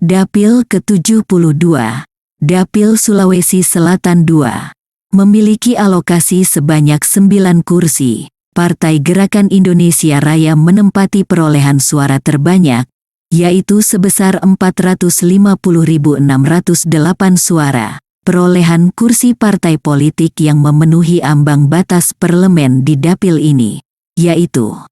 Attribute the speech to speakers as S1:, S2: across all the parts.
S1: Dapil ke-72, Dapil Sulawesi Selatan II, memiliki alokasi sebanyak 9 kursi. Partai Gerakan Indonesia Raya menempati perolehan suara terbanyak, yaitu sebesar 450.608 suara. Perolehan kursi partai politik yang memenuhi ambang batas parlemen di dapil ini, yaitu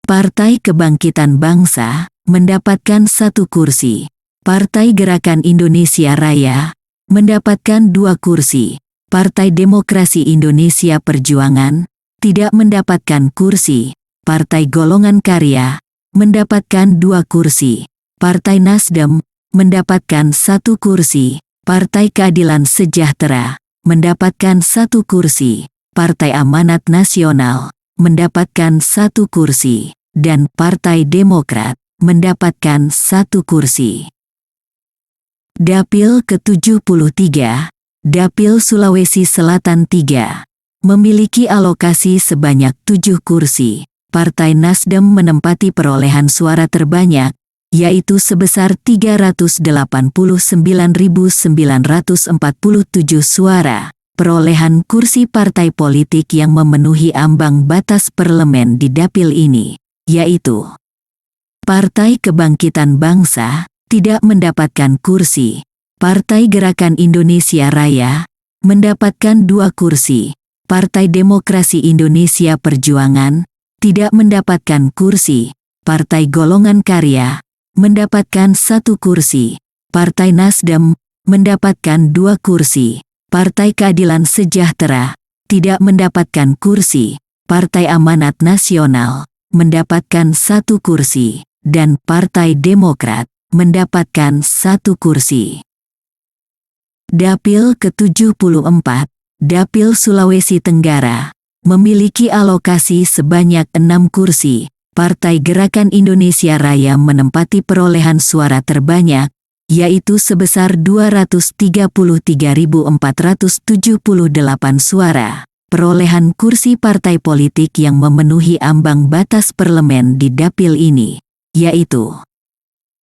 S1: Partai Kebangkitan Bangsa, mendapatkan 1 kursi. Partai Gerakan Indonesia Raya, mendapatkan 2 kursi. Partai Demokrasi Indonesia Perjuangan, tidak mendapatkan kursi. Partai Golongan Karya, mendapatkan 2 kursi. Partai Nasdem, mendapatkan 1 kursi. Partai Keadilan Sejahtera, mendapatkan 1 kursi. Partai Amanat Nasional, mendapatkan 1 kursi. Dan Partai Demokrat, mendapatkan 1 kursi. Dapil ke-73, Dapil Sulawesi Selatan III, memiliki alokasi sebanyak 7 kursi. Partai Nasdem menempati perolehan suara terbanyak, yaitu sebesar 389.947 suara. Perolehan kursi partai politik yang memenuhi ambang batas parlemen di dapil ini, yaitu Partai Kebangkitan Bangsa, tidak mendapatkan kursi. Partai Gerakan Indonesia Raya, mendapatkan 2 kursi. Partai Demokrasi Indonesia Perjuangan, tidak mendapatkan kursi. Partai Golongan Karya, mendapatkan 1 kursi. Partai Nasdem, mendapatkan 2 kursi. Partai Keadilan Sejahtera, tidak mendapatkan kursi. Partai Amanat Nasional, mendapatkan 1 kursi. Dan Partai Demokrat, mendapatkan 1 kursi. Dapil ke-74, Dapil Sulawesi Tenggara, memiliki alokasi sebanyak 6 kursi. Partai Gerakan Indonesia Raya menempati perolehan suara terbanyak, yaitu sebesar 233.478 suara. Perolehan kursi partai politik yang memenuhi ambang batas parlemen di dapil ini, yaitu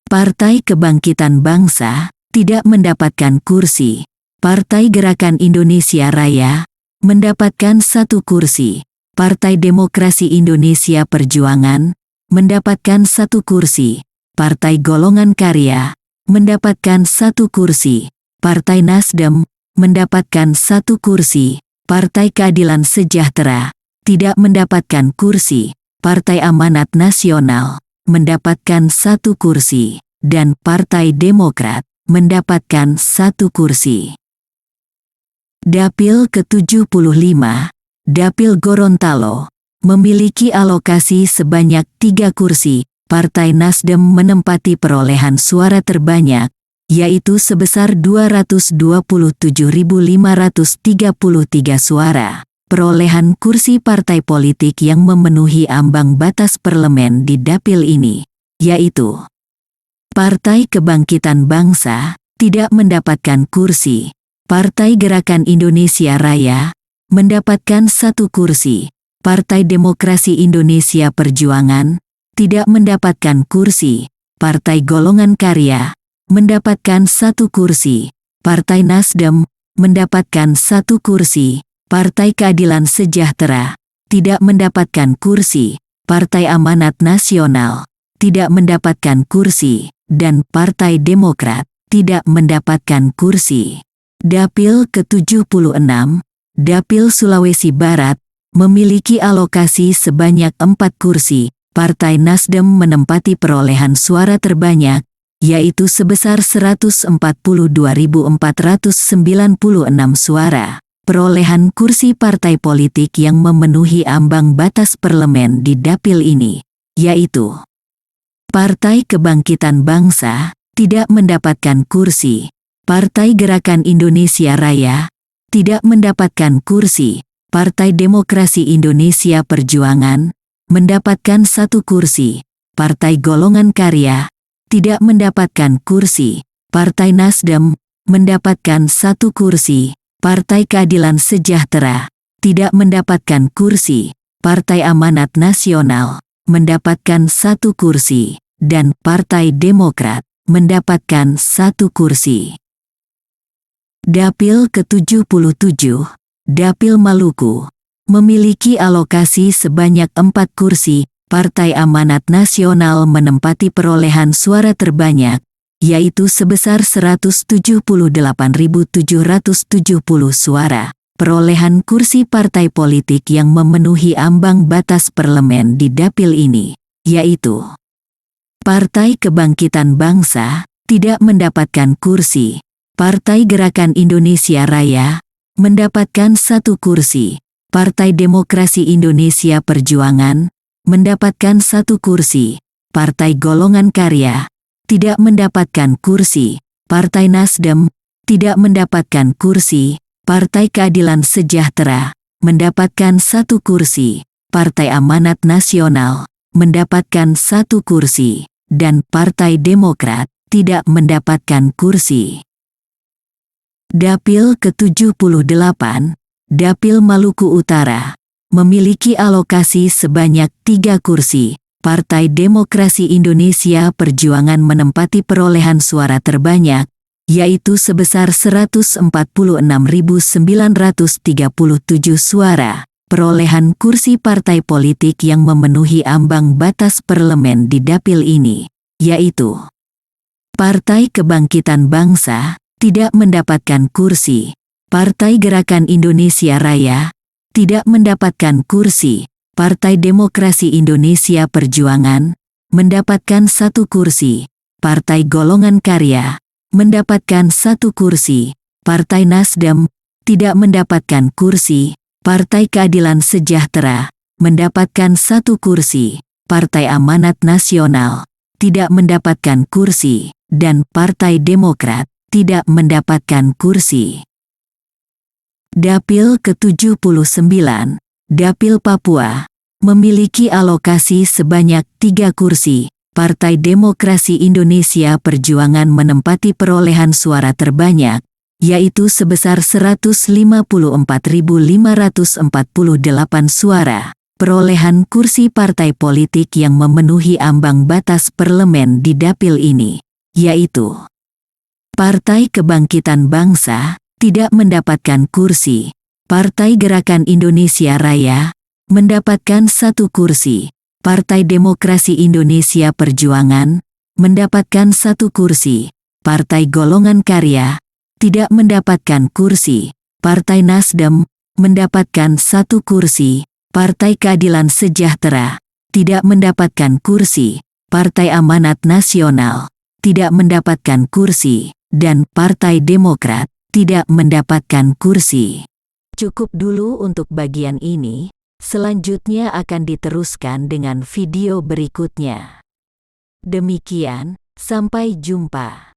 S1: Partai Kebangkitan Bangsa, tidak mendapatkan kursi. Partai Gerakan Indonesia Raya, mendapatkan 1 kursi. Partai Demokrasi Indonesia Perjuangan, mendapatkan 1 kursi. Partai Golongan Karya, mendapatkan 1 kursi. Partai Nasdem, mendapatkan 1 kursi. Partai Keadilan Sejahtera, tidak mendapatkan kursi. Partai Amanat Nasional, mendapatkan 1 kursi. Dan Partai Demokrat, mendapatkan 1 kursi. Dapil ke-75, Dapil Gorontalo, memiliki alokasi sebanyak 3 kursi. Partai Nasdem menempati perolehan suara terbanyak, yaitu sebesar 227.533 suara. Perolehan kursi partai politik yang memenuhi ambang batas parlemen di dapil ini, yaitu Partai Kebangkitan Bangsa, tidak mendapatkan kursi. Partai Gerakan Indonesia Raya, mendapatkan 1 kursi. Partai Demokrasi Indonesia Perjuangan, tidak mendapatkan kursi. Partai Golongan Karya, mendapatkan 1 kursi. Partai Nasdem, mendapatkan 1 kursi. Partai Keadilan Sejahtera, tidak mendapatkan kursi. Partai Amanat Nasional, tidak mendapatkan kursi. Dan Partai Demokrat, tidak mendapatkan kursi. Dapil ke-76, Dapil Sulawesi Barat, memiliki alokasi sebanyak 4 kursi. Partai Nasdem menempati perolehan suara terbanyak, yaitu sebesar 142.496 suara. Perolehan kursi partai politik yang memenuhi ambang batas parlemen di dapil ini, yaitu Partai Kebangkitan Bangsa, tidak mendapatkan kursi. Partai Gerakan Indonesia Raya, tidak mendapatkan kursi. Partai Demokrasi Indonesia Perjuangan, mendapatkan 1 kursi. Partai Golongan Karya, tidak mendapatkan kursi. Partai Nasdem, mendapatkan 1 kursi. Partai Keadilan Sejahtera, tidak mendapatkan kursi. Partai Amanat Nasional, mendapatkan 1 kursi. Dan Partai Demokrat, mendapatkan 1 kursi. Dapil ke-77, Dapil Maluku, memiliki alokasi sebanyak 4 kursi. Partai Amanat Nasional menempati perolehan suara terbanyak, yaitu sebesar 178.770 suara. Perolehan kursi partai politik yang memenuhi ambang batas parlemen di dapil ini, yaitu Partai Kebangkitan Bangsa, tidak mendapatkan kursi. Partai Gerakan Indonesia Raya, mendapatkan 1 kursi. Partai Demokrasi Indonesia Perjuangan, mendapatkan 1 kursi. Partai Golongan Karya, tidak mendapatkan kursi. Partai Nasdem, tidak mendapatkan kursi. Partai Keadilan Sejahtera, mendapatkan 1 kursi. Partai Amanat Nasional, mendapatkan 1 kursi. Dan Partai Demokrat, tidak mendapatkan kursi. Dapil ke-78, Dapil Maluku Utara, memiliki alokasi sebanyak 3 kursi. Partai Demokrasi Indonesia Perjuangan menempati perolehan suara terbanyak, yaitu sebesar 146.937 suara. Perolehan kursi partai politik yang memenuhi ambang batas parlemen di dapil ini, yaitu Partai Kebangkitan Bangsa, tidak mendapatkan kursi. Partai Gerakan Indonesia Raya, tidak mendapatkan kursi. Partai Demokrasi Indonesia Perjuangan, mendapatkan 1 kursi. Partai Golongan Karya, mendapatkan 1 kursi. Partai Nasdem, tidak mendapatkan kursi. Partai Keadilan Sejahtera, mendapatkan 1 kursi. Partai Amanat Nasional, tidak mendapatkan kursi. Dan Partai Demokrat, tidak mendapatkan kursi. Dapil ke-79, Dapil Papua, memiliki alokasi sebanyak 3 kursi. Partai Demokrasi Indonesia Perjuangan menempati perolehan suara terbanyak, yaitu sebesar 154.548 suara. Perolehan kursi partai politik yang memenuhi ambang batas parlemen di dapil ini, yaitu Partai Kebangkitan Bangsa, tidak mendapatkan kursi. Partai Gerakan Indonesia Raya, mendapatkan 1 kursi. Partai Demokrasi Indonesia Perjuangan, mendapatkan 1 kursi. Partai Golongan Karya, tidak mendapatkan kursi. Partai Nasdem, mendapatkan 1 kursi. Partai Keadilan Sejahtera, tidak mendapatkan kursi. Partai Amanat Nasional, tidak mendapatkan kursi. Dan Partai Demokrat, tidak mendapatkan kursi. Cukup dulu untuk bagian ini, selanjutnya akan diteruskan dengan video berikutnya. Demikian, sampai jumpa.